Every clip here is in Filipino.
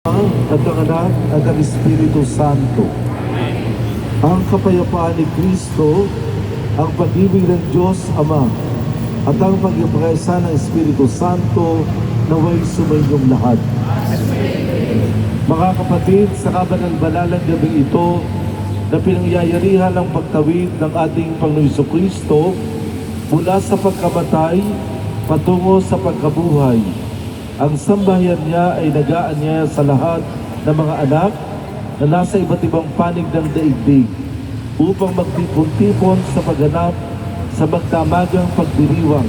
at ang Anak at ang Espiritu Santo. Ang kapayapaan ni Kristo, ang pag-ibig ng Diyos Ama, at ang pag-ipresa ng Espiritu Santo naway sumainyong lahat. Mga kapatid, sa kabanal-banalang gabi ito na pinangyayarihan ng pagtawid ng ating Panginoon Kristo mula sa pagkamatay patungo sa pagkabuhay, ang sambahayan niya ay nag-aanyaya sa lahat ng mga anak na nasa iba't ibang panig ng daigdig upang magtipon-tipon sa pagganap sa magdamagang pagdiriwang.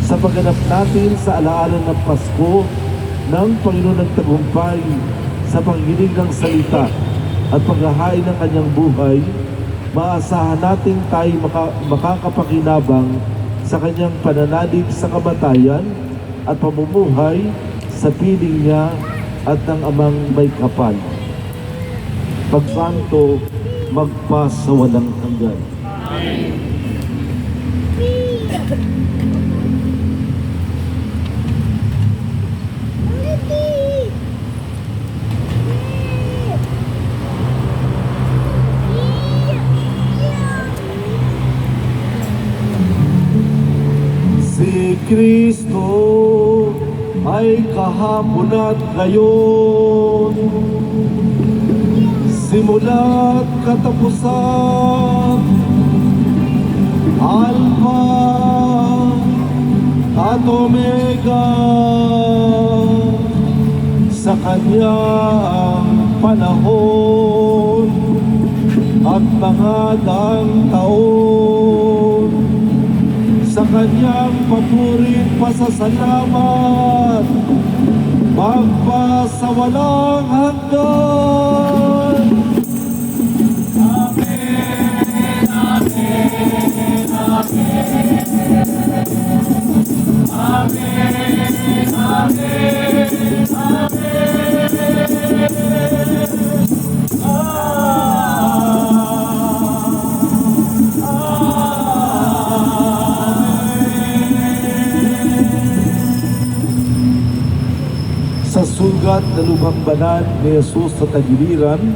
Sa pagganap natin sa alaala ng Pasko ng Panginoon ng Tagumpay sa pagdinig ng salita at paghahain ng kanyang buhay, maasahan natin tayo makakapakinabang sa kanyang pananalig sa kamatayan at pamumuhay sa piling niya at ng Amang may kapal. Pagsanto, magpas sa walang hanggan. Si Kristo ay kahapon at ngayon, simula't katapusan, Alpha at Omega, sa kanyang panahon at mga daang taon, sa kanyang papurit pasasalamat, magpas sa walang hanggan. Amen, amen, amen. Amen, amen, sa sugat na lumang banal ni Jesus sa tagiliran,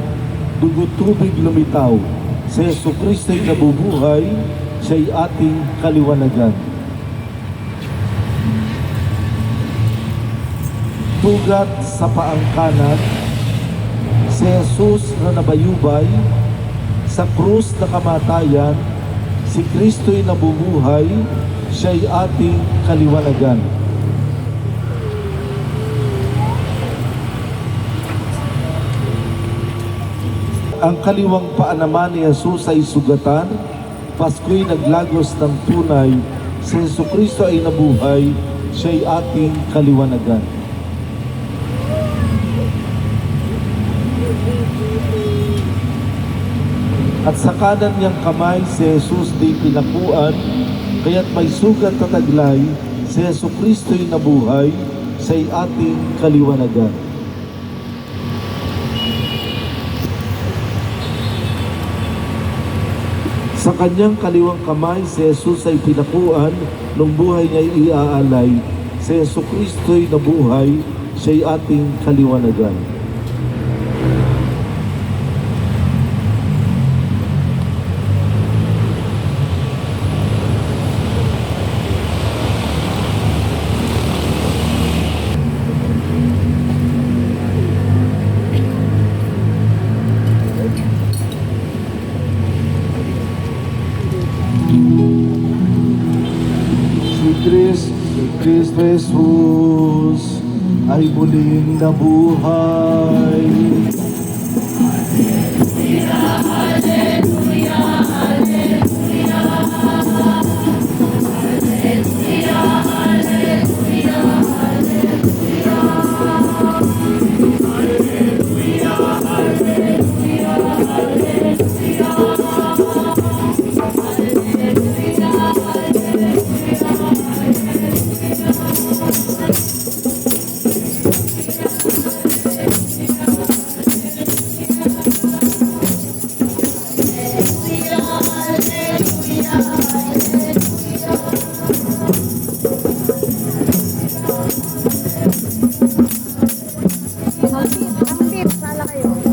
dugo't tubig lumitaw. Si Jesucristo'y nabubuhay, siya'y ating kaliwanagan. Tugat sa paang kanan, si Jesus na nabayubay, sa krus na kamatayan, si Kristo'y nabubuhay, siya'y ating kaliwanagan. Ang kaliwang paa naman ni Jesus ay sugatan, Pasko'y naglagos ng tunay, si Jesucristo ay nabuhay, siya'y ating kaliwanagan. At sa kanan niyang kamay, si Jesus di pinakuan, kaya't may sugat na taglay, si Jesucristo'y nabuhay, siya'y ating kaliwanagan. Sa kanyang kaliwang kamay, si Jesus ay pinakuan, nung buhay niya'y iaalay, si Jesucristo'y nabuhay, siya'y ating kaliwanagan. Si Kristo Jesus ay muling nabuhay. Ang beef, sala kayo.